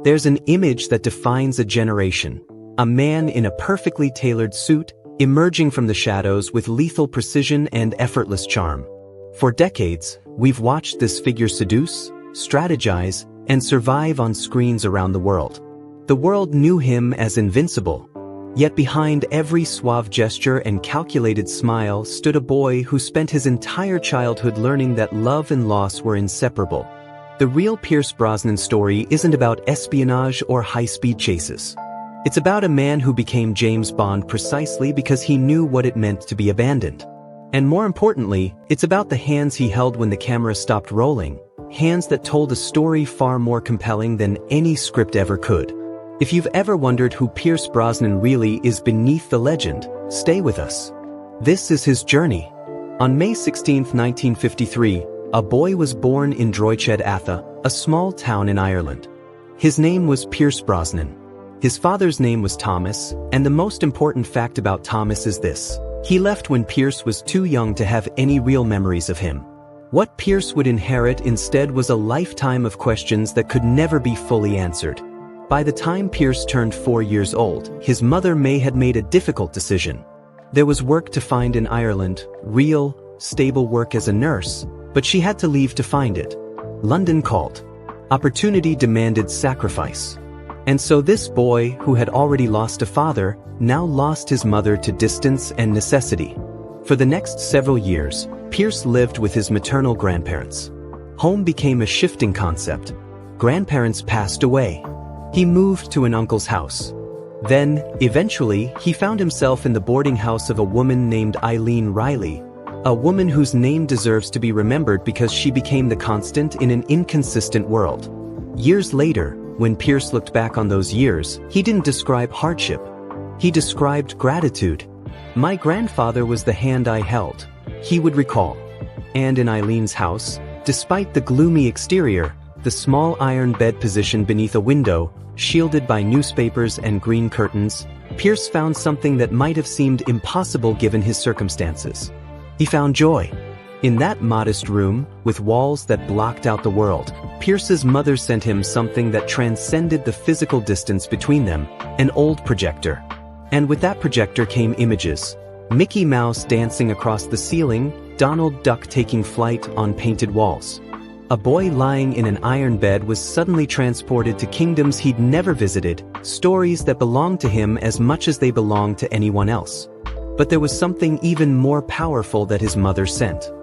There's an image that defines a generation. A man in a perfectly tailored suit, emerging from the shadows with lethal precision and effortless charm. For decades, we've watched this figure seduce, strategize, and survive on screens around the world. The world knew him as invincible. Yet behind every suave gesture and calculated smile stood a boy who spent his entire childhood learning that love and loss were inseparable. The real Pierce Brosnan story isn't about espionage or high-speed chases. It's about a man who became James Bond precisely because he knew what it meant to be abandoned. And more importantly, it's about the hands he held when the camera stopped rolling, hands that told a story far more compelling than any script ever could. If you've ever wondered who Pierce Brosnan really is beneath the legend, stay with us. This is his journey. On May 16, 1953, a boy was born in Droitwich Atha, a small town in Ireland. His name was Pierce Brosnan. His father's name was Thomas, and the most important fact about Thomas is this: he left when Pierce was too young to have any real memories of him. What Pierce would inherit instead was a lifetime of questions that could never be fully answered. By the time Pierce turned 4 years old, his mother May had made a difficult decision. There was work to find in Ireland, real, stable work as a nurse, but she had to leave to find it. London called. Opportunity demanded sacrifice. And so this boy, who had already lost a father, now lost his mother to distance and necessity. For the next several years, Pierce lived with his maternal grandparents. Home became a shifting concept. Grandparents passed away. He moved to an uncle's house. Then, eventually, he found himself in the boarding house of a woman named Eileen Riley, a woman whose name deserves to be remembered because she became the constant in an inconsistent world. Years later, when Pierce looked back on those years, he didn't describe hardship. He described gratitude. "My grandfather was the hand I held," he would recall. And in Eileen's house, despite the gloomy exterior, the small iron bed positioned beneath a window, shielded by newspapers and green curtains, Pierce found something that might have seemed impossible given his circumstances. He found joy. In that modest room, with walls that blocked out the world, Pierce's mother sent him something that transcended the physical distance between them, an old projector. And with that projector came images. Mickey Mouse dancing across the ceiling, Donald Duck taking flight on painted walls. A boy lying in an iron bed was suddenly transported to kingdoms he'd never visited, stories that belonged to him as much as they belonged to anyone else. But there was something even more powerful that his mother sent.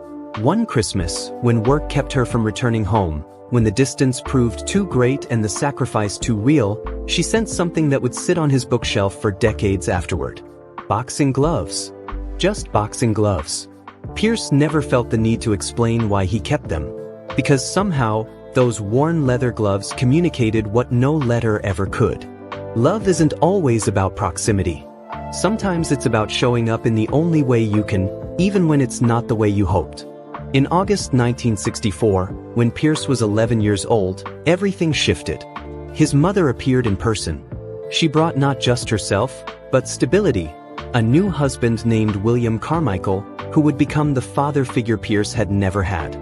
One Christmas, when work kept her from returning home, when the distance proved too great and the sacrifice too real, she sent something that would sit on his bookshelf for decades afterward. Boxing gloves. Just boxing gloves. Pierce never felt the need to explain why he kept them. Because somehow, those worn leather gloves communicated what no letter ever could. Love isn't always about proximity. Sometimes it's about showing up in the only way you can, even when it's not the way you hoped. In August 1964, when Pierce was 11 years old, everything shifted. His mother appeared in person. She brought not just herself, but stability, a new husband named William Carmichael, who would become the father figure Pierce had never had.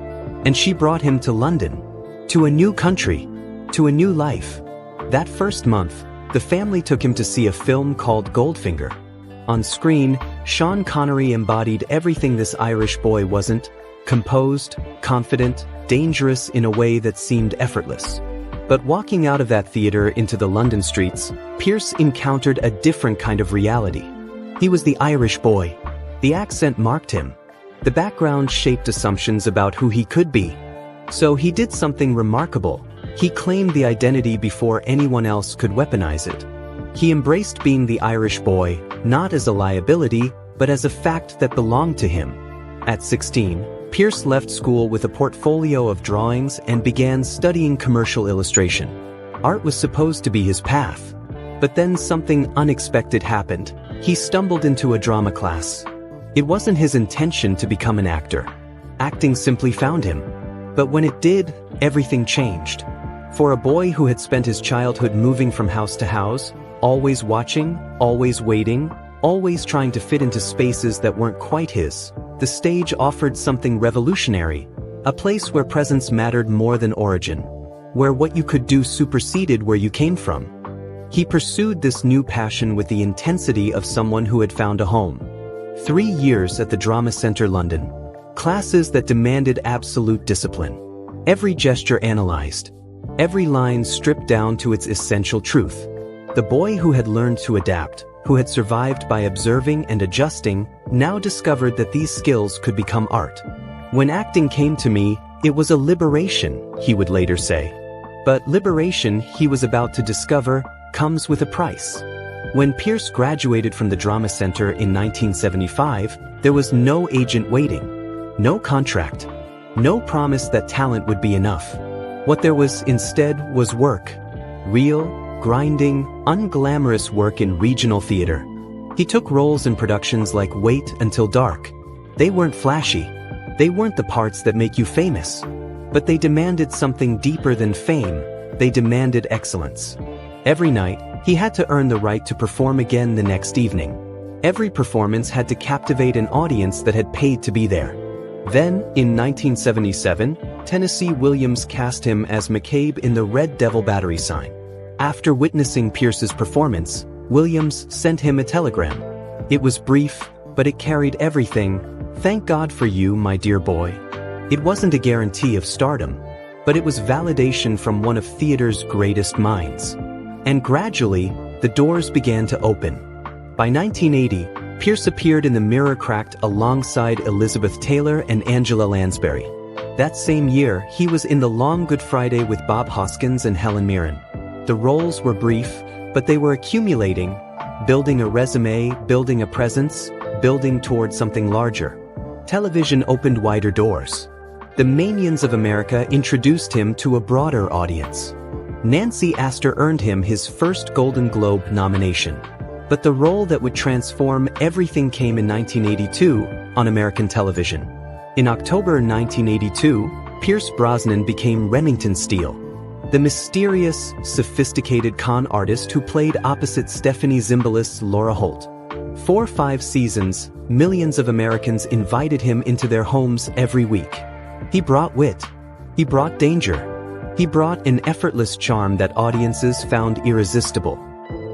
And she brought him to London, to a new country, to a new life. That first month, the family took him to see a film called Goldfinger. On screen, Sean Connery embodied everything this Irish boy wasn't: composed, confident, dangerous in a way that seemed effortless. But walking out of that theater into the London streets, Pierce encountered a different kind of reality. He was the Irish boy. The accent marked him. The background shaped assumptions about who he could be. So he did something remarkable. He claimed the identity before anyone else could weaponize it. He embraced being the Irish boy, not as a liability, but as a fact that belonged to him. At 16, Pierce left school with a portfolio of drawings and began studying commercial illustration. Art was supposed to be his path. But then something unexpected happened. He stumbled into a drama class. It wasn't his intention to become an actor. Acting simply found him. But when it did, everything changed. For a boy who had spent his childhood moving from house to house, always watching, always waiting, always trying to fit into spaces that weren't quite his, the stage offered something revolutionary, a place where presence mattered more than origin. where what you could do superseded where you came from. He pursued this new passion with the intensity of someone who had found a home. 3 years at the Drama Centre London. Classes that demanded absolute discipline. Every gesture analyzed. Every line stripped down to its essential truth. The boy who had learned to adapt, who had survived by observing and adjusting, now discovered that these skills could become art. When acting came to me, it was a liberation, he would later say. But liberation, he was about to discover, comes with a price. When Pierce graduated from the Drama Centre in 1975, there was no agent waiting, no contract, no promise that talent would be enough. What there was instead was work. Real, grinding, unglamorous work in regional theater. He took roles in productions like Wait Until Dark. They weren't flashy. They weren't the parts that make you famous. But they demanded something deeper than fame. They demanded excellence. Every night, he had to earn the right to perform again the next evening. Every performance had to captivate an audience that had paid to be there. Then, in 1977, Tennessee Williams cast him as McCabe in The Red Devil Battery Sign. After witnessing Pierce's performance, Williams sent him a telegram. It was brief, but it carried everything. "Thank God for you, my dear boy." It wasn't a guarantee of stardom, but it was validation from one of theater's greatest minds. And gradually, the doors began to open. By 1980, Pierce appeared in The Mirror Cracked alongside Elizabeth Taylor and Angela Lansbury. That same year, he was in The Long Good Friday with Bob Hoskins and Helen Mirren. The roles were brief, but they were accumulating, building a resume, building a presence, building toward something larger. Television opened wider doors. The Manions of America introduced him to a broader audience. Nancy Astor earned him his first Golden Globe nomination. But the role that would transform everything came in 1982 on American television. In October 1982, Pierce Brosnan became Remington Steele, the mysterious, sophisticated con artist who played opposite Stephanie Zimbalist's Laura Holt. For 5 seasons, millions of Americans invited him into their homes every week. He brought wit. He brought danger. He brought an effortless charm that audiences found irresistible.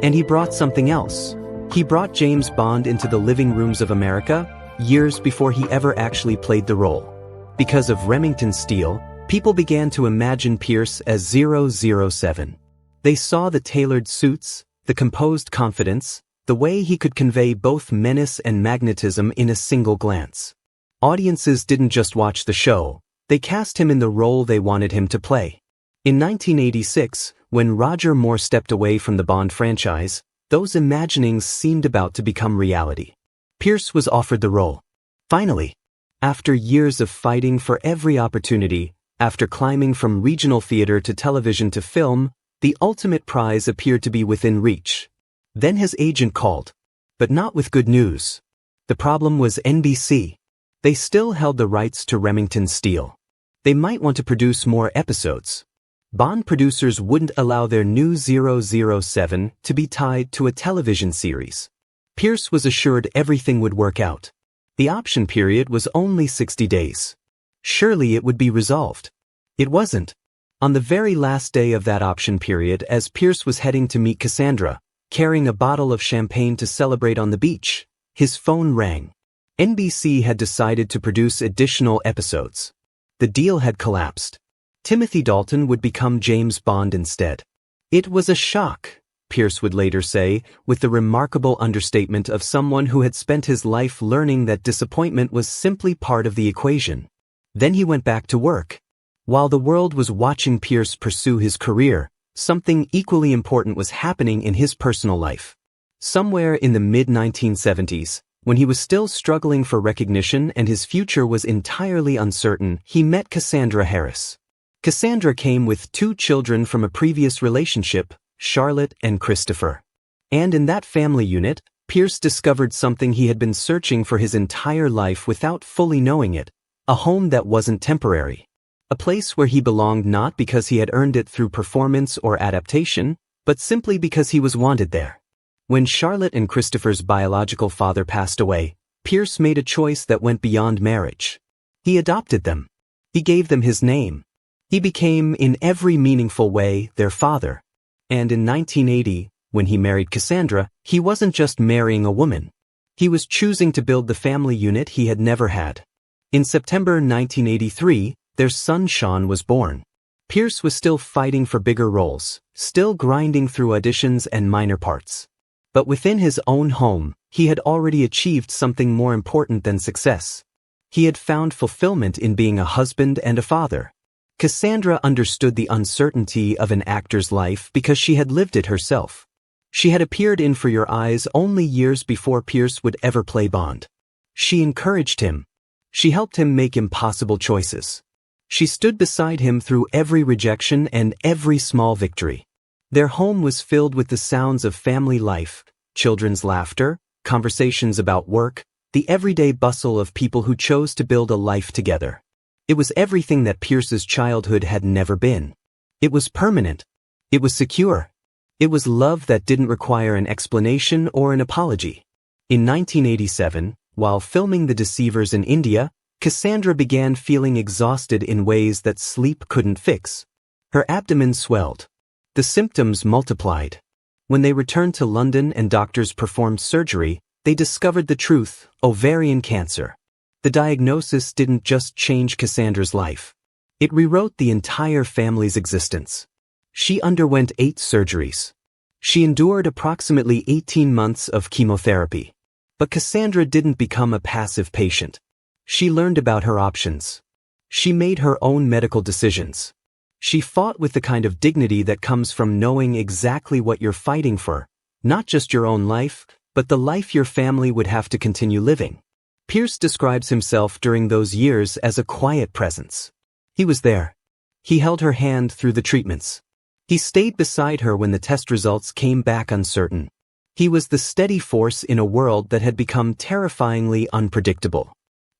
And he brought something else. He brought James Bond into the living rooms of America, years before he ever actually played the role. Because of Remington Steele, people began to imagine Pierce as 007. They saw the tailored suits, the composed confidence, the way he could convey both menace and magnetism in a single glance. Audiences didn't just watch the show, they cast him in the role they wanted him to play. In 1986, when Roger Moore stepped away from the Bond franchise, those imaginings seemed about to become reality. Pierce was offered the role. Finally, after years of fighting for every opportunity, after climbing from regional theater to television to film, the ultimate prize appeared to be within reach. Then his agent called, but not with good news. The problem was NBC. They still held the rights to Remington Steele. They might want to produce more episodes. Bond producers wouldn't allow their new 007 to be tied to a television series. Pierce was assured everything would work out. The option period was only 60 days. Surely it would be resolved. It wasn't. On the very last day of that option period, as Pierce was heading to meet Cassandra, carrying a bottle of champagne to celebrate on the beach, his phone rang. NBC had decided to produce additional episodes. The deal had collapsed. Timothy Dalton would become James Bond instead. It was a shock, Pierce would later say, with the remarkable understatement of someone who had spent his life learning that disappointment was simply part of the equation. Then he went back to work. While the world was watching Pierce pursue his career, something equally important was happening in his personal life. Somewhere in the mid-1970s, when he was still struggling for recognition and his future was entirely uncertain, he met Cassandra Harris. Cassandra came with 2 children from a previous relationship, Charlotte and Christopher. And in that family unit, Pierce discovered something he had been searching for his entire life without fully knowing it, a home that wasn't temporary. A place where he belonged not because he had earned it through performance or adaptation, but simply because he was wanted there. When Charlotte and Christopher's biological father passed away, Pierce made a choice that went beyond marriage. He adopted them. He gave them his name. He became, in every meaningful way, their father. And in 1980, when he married Cassandra, he wasn't just marrying a woman. He was choosing to build the family unit he had never had. In September 1983, their son Sean was born. Pierce was still fighting for bigger roles, still grinding through auditions and minor parts. But within his own home, he had already achieved something more important than success. He had found fulfillment in being a husband and a father. Cassandra understood the uncertainty of an actor's life because she had lived it herself. She had appeared in For Your Eyes only years before Pierce would ever play Bond. She encouraged him. She helped him make impossible choices. She stood beside him through every rejection and every small victory. Their home was filled with the sounds of family life, children's laughter, conversations about work, the everyday bustle of people who chose to build a life together. It was everything that Pierce's childhood had never been. It was permanent. It was secure. It was love that didn't require an explanation or an apology. In 1987, while filming The Deceivers in India, Cassandra began feeling exhausted in ways that sleep couldn't fix. Her abdomen swelled. The symptoms multiplied. When they returned to London and doctors performed surgery, they discovered the truth: ovarian cancer. The diagnosis didn't just change Cassandra's life. It rewrote the entire family's existence. She underwent 8 surgeries. She endured approximately 18 months of chemotherapy. But Cassandra didn't become a passive patient. She learned about her options. She made her own medical decisions. She fought with the kind of dignity that comes from knowing exactly what you're fighting for, not just your own life, but the life your family would have to continue living. Pierce describes himself during those years as a quiet presence. He was there. He held her hand through the treatments. He stayed beside her when the test results came back uncertain. He was the steady force in a world that had become terrifyingly unpredictable.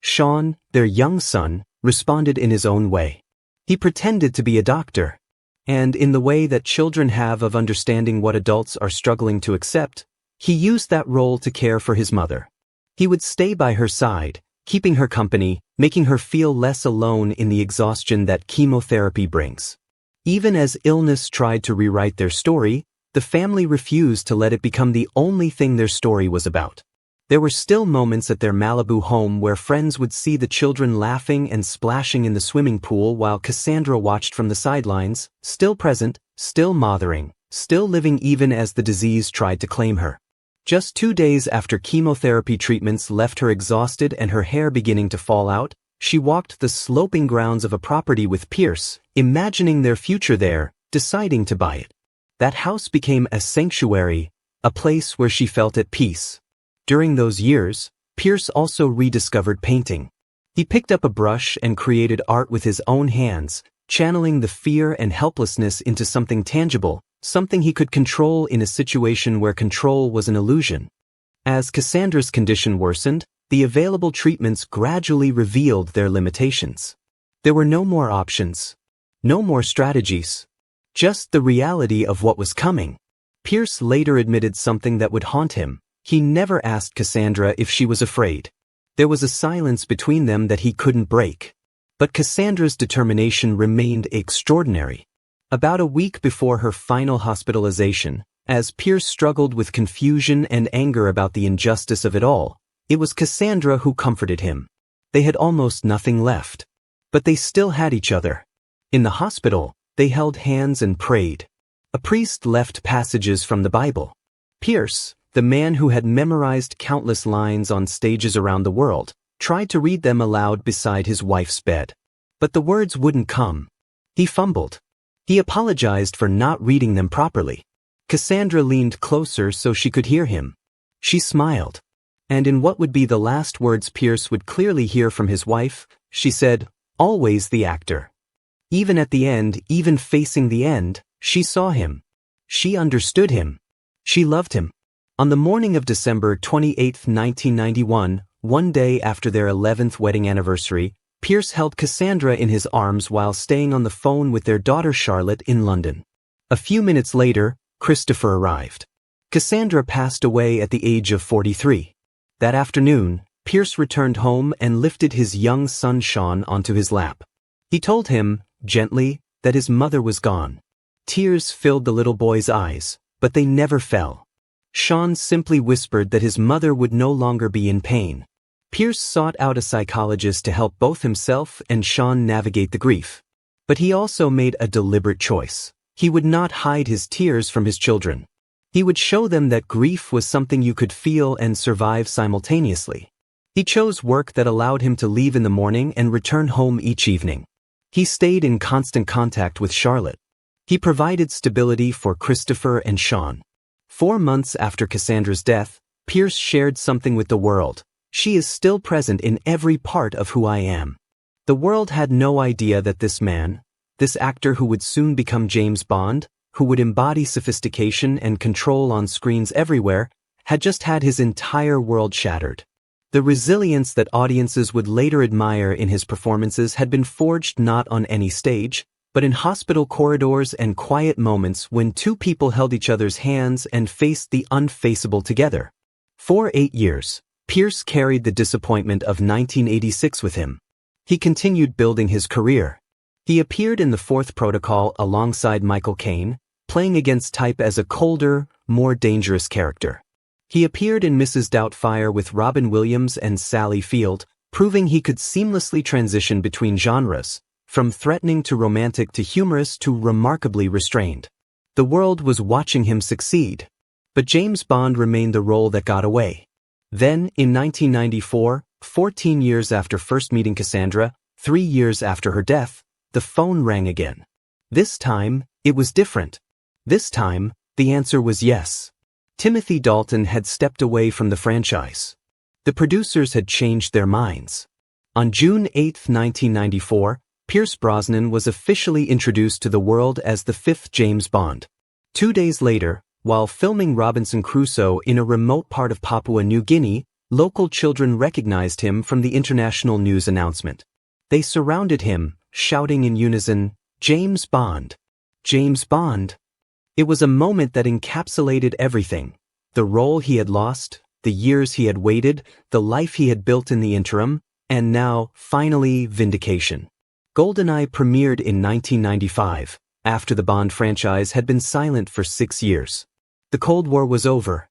Sean, their young son, responded in his own way. He pretended to be a doctor. And in the way that children have of understanding what adults are struggling to accept, he used that role to care for his mother. He would stay by her side, keeping her company, making her feel less alone in the exhaustion that chemotherapy brings. Even as illness tried to rewrite their story, the family refused to let it become the only thing their story was about. There were still moments at their Malibu home where friends would see the children laughing and splashing in the swimming pool while Cassandra watched from the sidelines, still present, still mothering, still living even as the disease tried to claim her. Just 2 days after chemotherapy treatments left her exhausted and her hair beginning to fall out, she walked the sloping grounds of a property with Pierce, imagining their future there, deciding to buy it. That house became a sanctuary, a place where she felt at peace. During those years, Pierce also rediscovered painting. He picked up a brush and created art with his own hands, channeling the fear and helplessness into something tangible, something he could control in a situation where control was an illusion. As Cassandra's condition worsened, the available treatments gradually revealed their limitations. There were no more options. No more strategies. Just the reality of what was coming. Pierce later admitted something that would haunt him. He never asked Cassandra if she was afraid. There was a silence between them that he couldn't break. But Cassandra's determination remained extraordinary. About a week before her final hospitalization, as Pierce struggled with confusion and anger about the injustice of it all, it was Cassandra who comforted him. They had almost nothing left. But they still had each other. In the hospital, they held hands and prayed. A priest left passages from the Bible. Pierce, the man who had memorized countless lines on stages around the world, tried to read them aloud beside his wife's bed. But the words wouldn't come. He fumbled. He apologized for not reading them properly. Cassandra leaned closer so she could hear him. She smiled. And in what would be the last words Pierce would clearly hear from his wife, she said, "Always the actor." Even at the end, even facing the end, she saw him. She understood him. She loved him. On the morning of December 28, 1991, one day after their 11th wedding anniversary, Pierce held Cassandra in his arms while staying on the phone with their daughter Charlotte in London. A few minutes later, Christopher arrived. Cassandra passed away at the age of 43. That afternoon, Pierce returned home and lifted his young son Sean onto his lap. He told him, gently, that his mother was gone. Tears filled the little boy's eyes, but they never fell. Sean simply whispered that his mother would no longer be in pain. Pierce sought out a psychologist to help both himself and Sean navigate the grief. But he also made a deliberate choice. He would not hide his tears from his children. He would show them that grief was something you could feel and survive simultaneously. He chose work that allowed him to leave in the morning and return home each evening. He stayed in constant contact with Charlotte. He provided stability for Christopher and Sean. 4 months after Cassandra's death, Pierce shared something with the world. She is still present in every part of who I am. The world had no idea that this man, this actor who would soon become James Bond, who would embody sophistication and control on screens everywhere, had just had his entire world shattered. The resilience that audiences would later admire in his performances had been forged not on any stage, but in hospital corridors and quiet moments when two people held each other's hands and faced the unfaceable together. For 8 years, Pierce carried the disappointment of 1986 with him. He continued building his career. He appeared in The Fourth Protocol alongside Michael Caine, playing against type as a colder, more dangerous character. He appeared in Mrs. Doubtfire with Robin Williams and Sally Field, proving he could seamlessly transition between genres, from threatening to romantic to humorous to remarkably restrained. The world was watching him succeed. But James Bond remained the role that got away. Then, in 1994, 14 years after first meeting Cassandra, 3 years after her death, the phone rang again. This time, it was different. This time, the answer was yes. Timothy Dalton had stepped away from the franchise. The producers had changed their minds. On June 8, 1994, Pierce Brosnan was officially introduced to the world as the 5th James Bond. 2 days later, while filming Robinson Crusoe in a remote part of Papua New Guinea, local children recognized him from the international news announcement. They surrounded him, shouting in unison, "James Bond! James Bond!" It was a moment that encapsulated everything. The role he had lost, the years he had waited, the life he had built in the interim, and now, finally, vindication. GoldenEye premiered in 1995, after the Bond franchise had been silent for 6 years. The Cold War was over.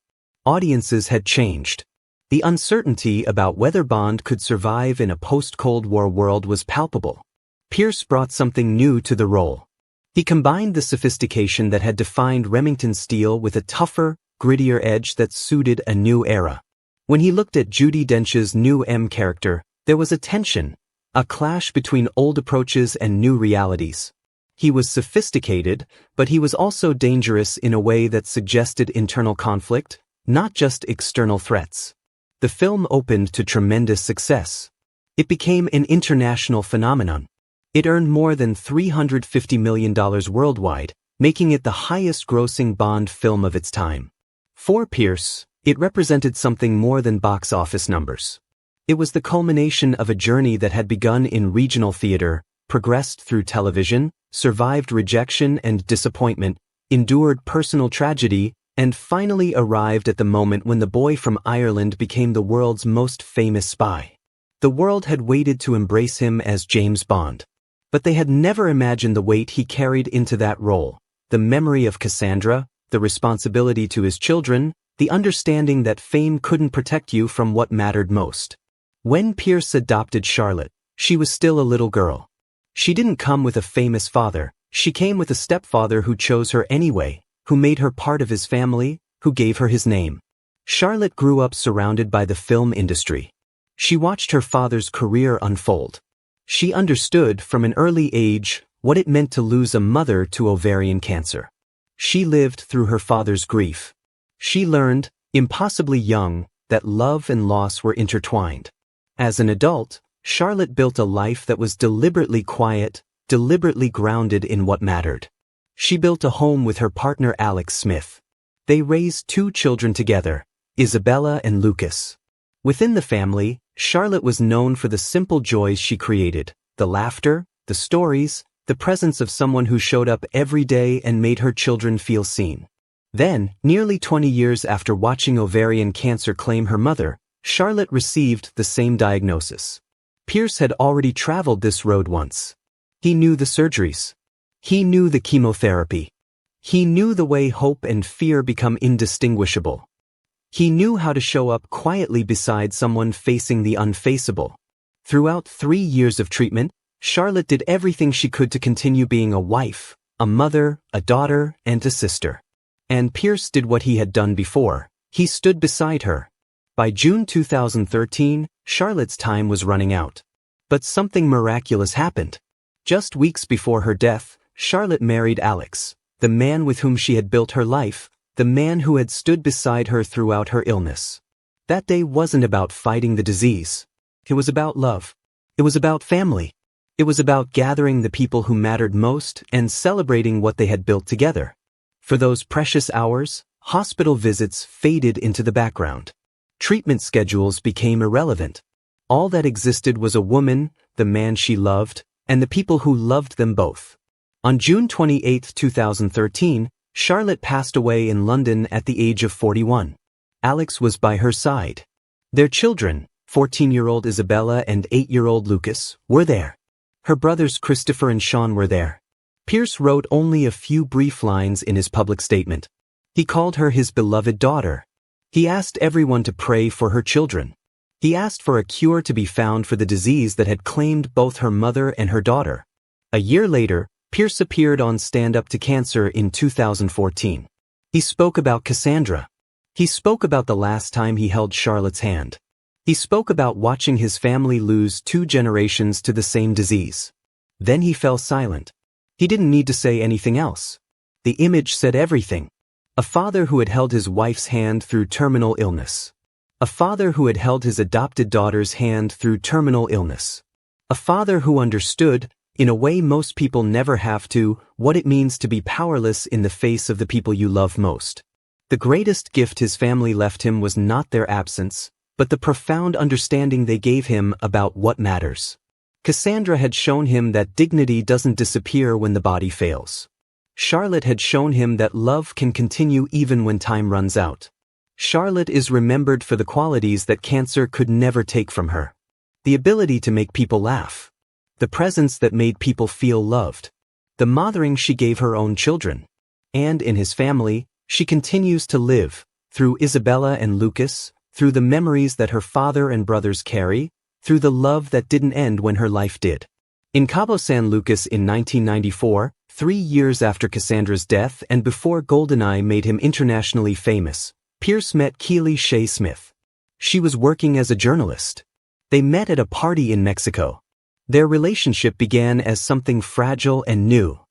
Audiences had changed. The uncertainty about whether Bond could survive in a post-Cold War world was palpable. Pierce brought something new to the role. He combined the sophistication that had defined Remington Steele with a tougher, grittier edge that suited a new era. When he looked at Judi Dench's new M character, there was a tension, a clash between old approaches and new realities. He was sophisticated, but he was also dangerous in a way that suggested internal conflict, not just external threats. The film opened to tremendous success. It became an international phenomenon. It earned more than $350 million worldwide, making it the highest-grossing Bond film of its time. For Pierce, it represented something more than box office numbers. It was the culmination of a journey that had begun in regional theater, progressed through television, survived rejection and disappointment, endured personal tragedy, and finally arrived at the moment when the boy from Ireland became the world's most famous spy. The world had waited to embrace him as James Bond. But they had never imagined the weight he carried into that role, the memory of Cassandra, the responsibility to his children, the understanding that fame couldn't protect you from what mattered most. When Pierce adopted Charlotte, she was still a little girl. She didn't come with a famous father, she came with a stepfather who chose her anyway, who made her part of his family, who gave her his name. Charlotte grew up surrounded by the film industry. She watched her father's career unfold. She understood from an early age what it meant to lose a mother to ovarian cancer. She lived through her father's grief. She learned, impossibly young, that love and loss were intertwined. As an adult, Charlotte built a life that was deliberately quiet, deliberately grounded in what mattered. She built a home with her partner Alex Smith. They raised 2 children together, Isabella and Lucas. Within the family, Charlotte was known for the simple joys she created, the laughter, the stories, the presence of someone who showed up every day and made her children feel seen. Then, nearly 20 years after watching ovarian cancer claim her mother, Charlotte received the same diagnosis. Pierce had already traveled this road once. He knew the surgeries. He knew the chemotherapy. He knew the way hope and fear become indistinguishable. He knew how to show up quietly beside someone facing the unfaceable. Throughout 3 years of treatment, Charlotte did everything she could to continue being a wife, a mother, a daughter, and a sister. And Pierce did what he had done before. He stood beside her. By June 2013, Charlotte's time was running out. But something miraculous happened. Just weeks before her death, Charlotte married Alex, the man with whom she had built her life, the man who had stood beside her throughout her illness. That day wasn't about fighting the disease. It was about love. It was about family. It was about gathering the people who mattered most and celebrating what they had built together. For those precious hours, hospital visits faded into the background. Treatment schedules became irrelevant. All that existed was a woman, the man she loved, and the people who loved them both. On June 28, 2013, Charlotte passed away in London at the age of 41. Alex was by her side. Their children, 14-year-old Isabella and 8-year-old Lucas, were there. Her brothers Christopher and Sean were there. Pierce wrote only a few brief lines in his public statement. He called her his beloved daughter. He asked everyone to pray for her children. He asked for a cure to be found for the disease that had claimed both her mother and her daughter. A year later, Pierce appeared on Stand Up to Cancer in 2014. He spoke about Cassandra. He spoke about the last time he held Charlotte's hand. He spoke about watching his family lose 2 generations to the same disease. Then he fell silent. He didn't need to say anything else. The image said everything. A father who had held his wife's hand through terminal illness. A father who had held his adopted daughter's hand through terminal illness. A father who understood, in a way most people never have to, what it means to be powerless in the face of the people you love most. The greatest gift his family left him was not their absence, but the profound understanding they gave him about what matters. Cassandra had shown him that dignity doesn't disappear when the body fails. Charlotte had shown him that love can continue even when time runs out. Charlotte is remembered for the qualities that cancer could never take from her. The ability to make people laugh. The presence that made people feel loved. The mothering she gave her own children. And in his family, she continues to live, through Isabella and Lucas, through the memories that her father and brothers carry, through the love that didn't end when her life did. In Cabo San Lucas in 1994, 3 years after Cassandra's death and before GoldenEye made him internationally famous, Pierce met Keely Shea Smith. She was working as a journalist. They met at a party in Mexico. Their relationship began as something fragile and new.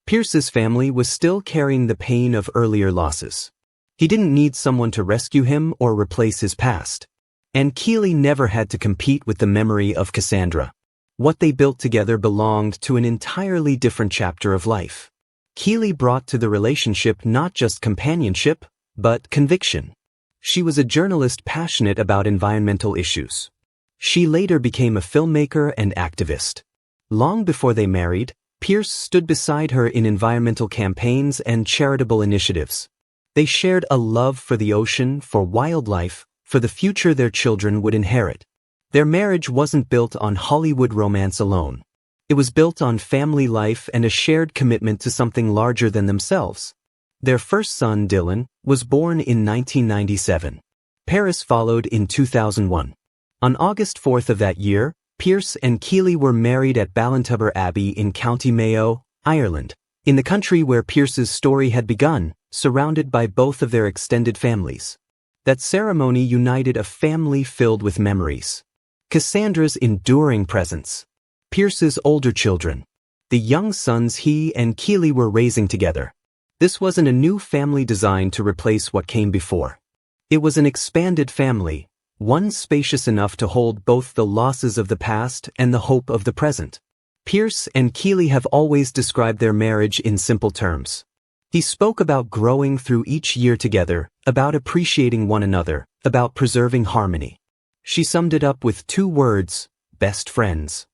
Pierce's family was still carrying the pain of earlier losses. He didn't need someone to rescue him or replace his past. And Keely never had to compete with the memory of Cassandra. What they built together belonged to an entirely different chapter of life. Keely brought to the relationship not just companionship, but conviction. She was a journalist passionate about environmental issues. She later became a filmmaker and activist. Long before they married, Pierce stood beside her in environmental campaigns and charitable initiatives. They shared a love for the ocean, for wildlife, for the future their children would inherit. Their marriage wasn't built on Hollywood romance alone. It was built on family life and a shared commitment to something larger than themselves. Their first son, Dylan, was born in 1997. Paris followed in 2001. On August 4th of that year, Pierce and Keely were married at Ballintubber Abbey in County Mayo, Ireland, in the country where Pierce's story had begun, surrounded by both of their extended families. That ceremony united a family filled with memories. Cassandra's enduring presence. Pierce's older children. The young sons he and Keely were raising together. This wasn't a new family designed to replace what came before. It was an expanded family, one spacious enough to hold both the losses of the past and the hope of the present. Pierce and Keely have always described their marriage in simple terms. He spoke about growing through each year together, about appreciating one another, about preserving harmony. She summed it up with 2 words, best friends.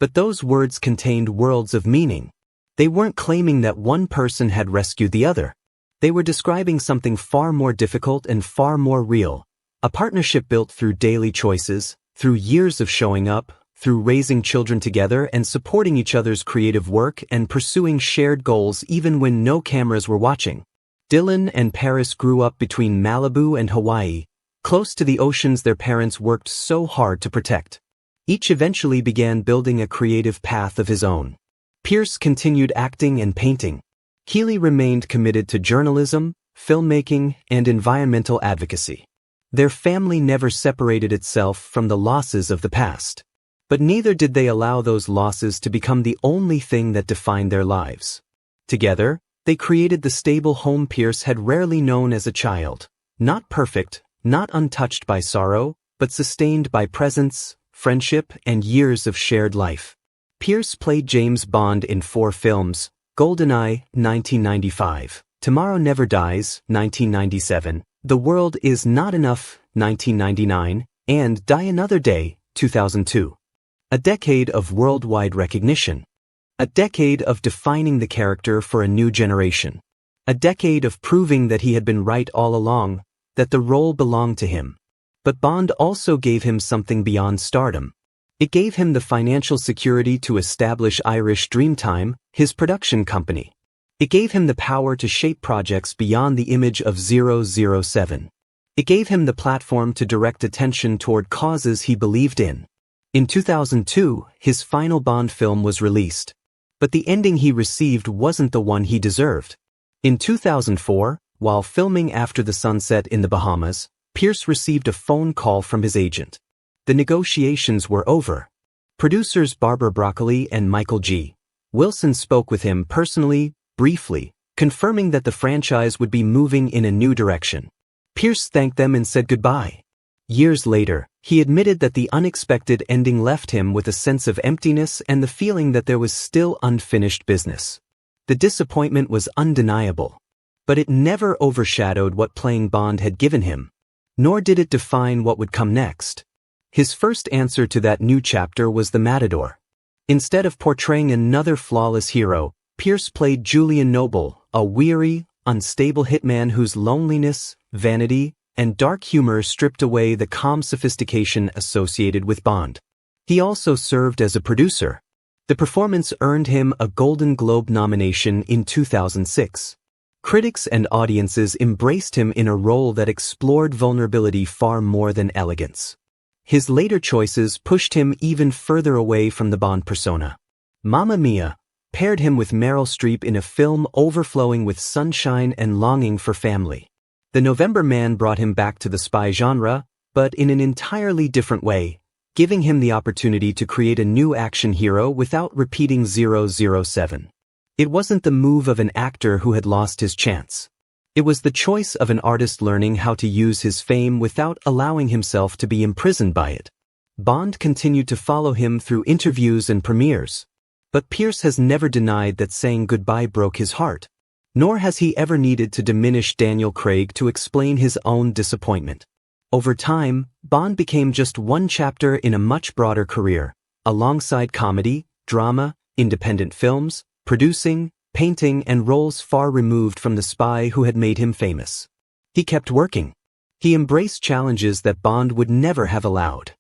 But those words contained worlds of meaning. They weren't claiming that one person had rescued the other. They were describing something far more difficult and far more real. A partnership built through daily choices, through years of showing up, through raising children together and supporting each other's creative work and pursuing shared goals even when no cameras were watching. Dylan and Paris grew up between Malibu and Hawaii, close to the oceans their parents worked so hard to protect. Each eventually began building a creative path of his own. Pierce continued acting and painting. Keely remained committed to journalism, filmmaking, and environmental advocacy. Their family never separated itself from the losses of the past. But neither did they allow those losses to become the only thing that defined their lives. Together, they created the stable home Pierce had rarely known as a child. Not perfect, not untouched by sorrow, but sustained by presence, friendship, and years of shared life. Pierce played James Bond in 4 films: GoldenEye, 1995, Tomorrow Never Dies, 1997, The World Is Not Enough, 1999, and Die Another Day, 2002. A decade of worldwide recognition. A decade of defining the character for a new generation. A decade of proving that he had been right all along, that the role belonged to him. But Bond also gave him something beyond stardom. It gave him the financial security to establish Irish Dreamtime, his production company. It gave him the power to shape projects beyond the image of 007. It gave him the platform to direct attention toward causes he believed in. In 2002, his final Bond film was released. But the ending he received wasn't the one he deserved. In 2004, while filming After the Sunset in the Bahamas, Pierce received a phone call from his agent. The negotiations were over. Producers Barbara Broccoli and Michael G. Wilson spoke with him personally, briefly, confirming that the franchise would be moving in a new direction. Pierce thanked them and said goodbye. Years later, he admitted that the unexpected ending left him with a sense of emptiness and the feeling that there was still unfinished business. The disappointment was undeniable. But it never overshadowed what playing Bond had given him. Nor did it define what would come next. His first answer to that new chapter was The Matador. Instead of portraying another flawless hero, Pierce played Julian Noble, a weary, unstable hitman whose loneliness, vanity, and dark humor stripped away the calm sophistication associated with Bond. He also served as a producer. The performance earned him a Golden Globe nomination in 2006. Critics and audiences embraced him in a role that explored vulnerability far more than elegance. His later choices pushed him even further away from the Bond persona. Mamma Mia paired him with Meryl Streep in a film overflowing with sunshine and longing for family. The November Man brought him back to the spy genre, but in an entirely different way, giving him the opportunity to create a new action hero without repeating 007. It wasn't the move of an actor who had lost his chance. It was the choice of an artist learning how to use his fame without allowing himself to be imprisoned by it. Bond continued to follow him through interviews and premieres. But Pierce has never denied that saying goodbye broke his heart. Nor has he ever needed to diminish Daniel Craig to explain his own disappointment. Over time, Bond became just one chapter in a much broader career, alongside comedy, drama, independent films, producing, painting, and roles far removed from the spy who had made him famous. He kept working. He embraced challenges that Bond would never have allowed.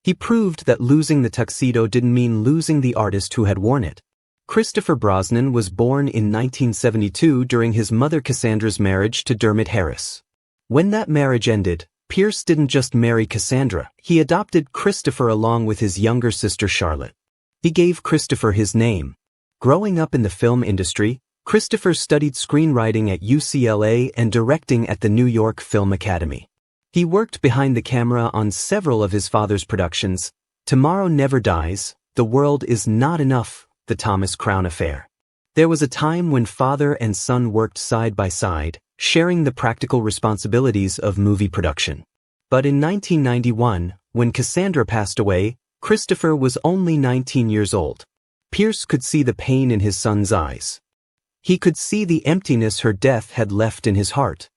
He proved that losing the tuxedo didn't mean losing the artist who had worn it. Christopher Brosnan was born in 1972 during his mother Cassandra's marriage to Dermot Harris. When that marriage ended, Pierce didn't just marry Cassandra, he adopted Christopher along with his younger sister Charlotte. He gave Christopher his name. Growing up in the film industry, Christopher studied screenwriting at UCLA and directing at the New York Film Academy. He worked behind the camera on several of his father's productions: Tomorrow Never Dies, The World Is Not Enough, The Thomas Crown Affair. There was a time when father and son worked side by side, sharing the practical responsibilities of movie production. But in 1991, when Cassandra passed away, Christopher was only 19 years old. Pierce could see the pain in his son's eyes. He could see the emptiness her death had left in his heart.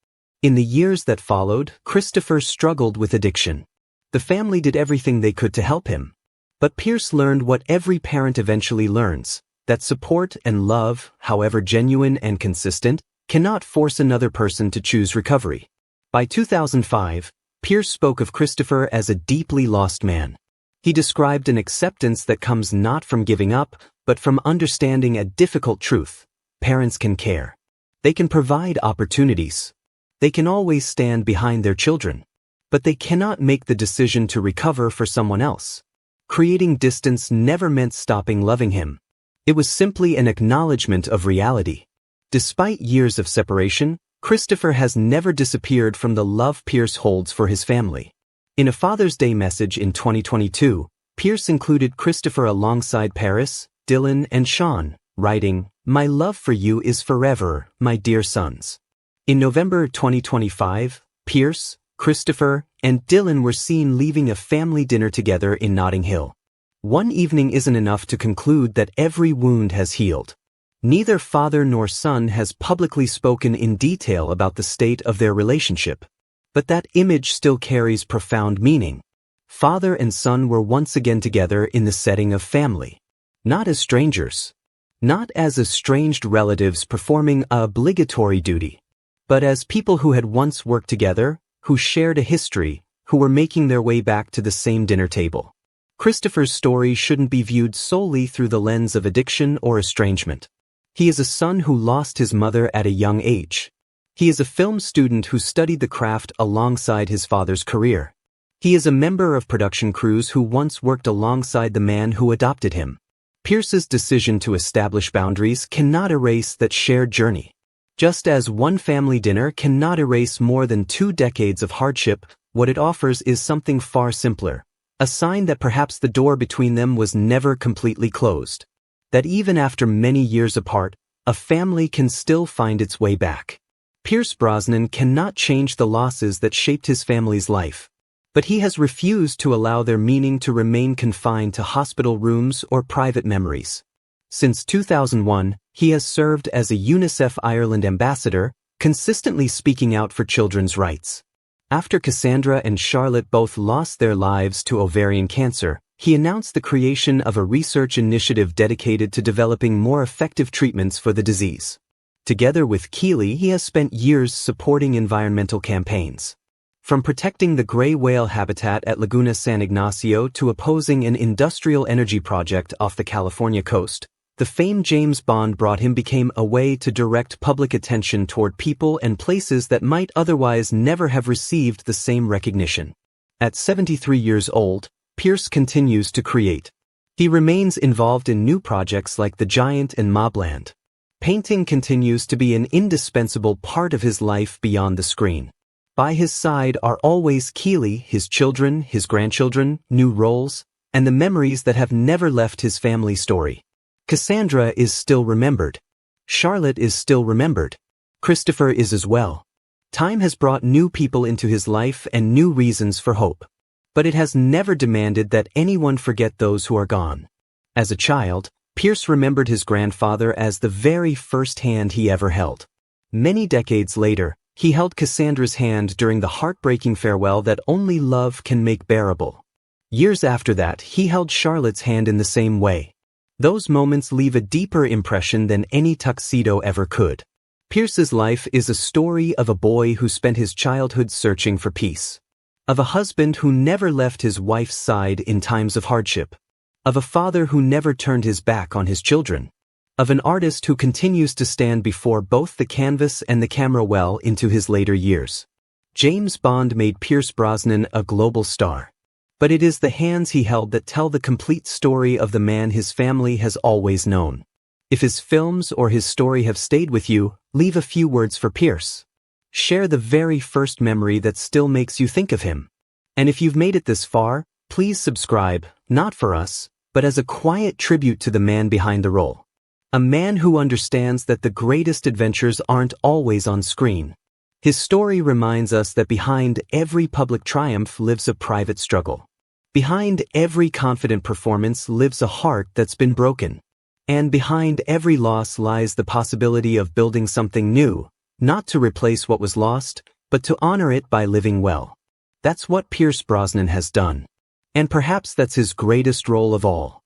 In the years that followed, Christopher struggled with addiction. The family did everything they could to help him. But Pierce learned what every parent eventually learns, that support and love, however genuine and consistent, cannot force another person to choose recovery. By 2005, Pierce spoke of Christopher as a deeply lost man. He described an acceptance that comes not from giving up, but from understanding a difficult truth. Parents can care. They can provide opportunities. They can always stand behind their children. But they cannot make the decision to recover for someone else. Creating distance never meant stopping loving him. It was simply an acknowledgement of reality. Despite years of separation, Christopher has never disappeared from the love Pierce holds for his family. In a Father's Day message in 2022, Pierce included Christopher alongside Paris, Dylan, and Sean, writing, "My love for you is forever, my dear sons." In November 2025, Pierce, Christopher, and Dylan were seen leaving a family dinner together in Notting Hill. One evening isn't enough to conclude that every wound has healed. Neither father nor son has publicly spoken in detail about the state of their relationship. But that image still carries profound meaning. Father and son were once again together in the setting of family. Not as strangers. Not as estranged relatives performing an obligatory duty. But as people who had once worked together, who shared a history, who were making their way back to the same dinner table. Christopher's story shouldn't be viewed solely through the lens of addiction or estrangement. He is a son who lost his mother at a young age. He is a film student who studied the craft alongside his father's career. He is a member of production crews who once worked alongside the man who adopted him. Pierce's decision to establish boundaries cannot erase that shared journey. Just as one family dinner cannot erase more than 2 decades of hardship, what it offers is something far simpler. A sign that perhaps the door between them was never completely closed. That even after many years apart, a family can still find its way back. Pierce Brosnan cannot change the losses that shaped his family's life. But he has refused to allow their meaning to remain confined to hospital rooms or private memories. Since 2001, he has served as a UNICEF Ireland ambassador, consistently speaking out for children's rights. After Cassandra and Charlotte both lost their lives to ovarian cancer, he announced the creation of a research initiative dedicated to developing more effective treatments for the disease. Together with Keely, he has spent years supporting environmental campaigns. From protecting the gray whale habitat at Laguna San Ignacio to opposing an industrial energy project off the California coast, the famed James Bond brought him became a way to direct public attention toward people and places that might otherwise never have received the same recognition. At 73 years old, Pierce continues to create. He remains involved in new projects like The Giant and Mobland. Painting continues to be an indispensable part of his life beyond the screen. By his side are always Keely, his children, his grandchildren, new roles, and the memories that have never left his family story. Cassandra is still remembered. Charlotte is still remembered. Christopher is as well. Time has brought new people into his life and new reasons for hope. But it has never demanded that anyone forget those who are gone. As a child, Pierce remembered his grandfather as the very first hand he ever held. Many decades later, he held Cassandra's hand during the heartbreaking farewell that only love can make bearable. Years after that, he held Charlotte's hand in the same way. Those moments leave a deeper impression than any tuxedo ever could. Pierce's life is a story of a boy who spent his childhood searching for peace. Of a husband who never left his wife's side in times of hardship. Of a father who never turned his back on his children. Of an artist who continues to stand before both the canvas and the camera well into his later years. James Bond made Pierce Brosnan a global star. But it is the hands he held that tell the complete story of the man his family has always known. If his films or his story have stayed with you, leave a few words for Pierce. Share the very first memory that still makes you think of him. And if you've made it this far, please subscribe, not for us, but as a quiet tribute to the man behind the role. A man who understands that the greatest adventures aren't always on screen. His story reminds us that behind every public triumph lives a private struggle. Behind every confident performance lives a heart that's been broken. And behind every loss lies the possibility of building something new, not to replace what was lost, but to honor it by living well. That's what Pierce Brosnan has done. And perhaps that's his greatest role of all.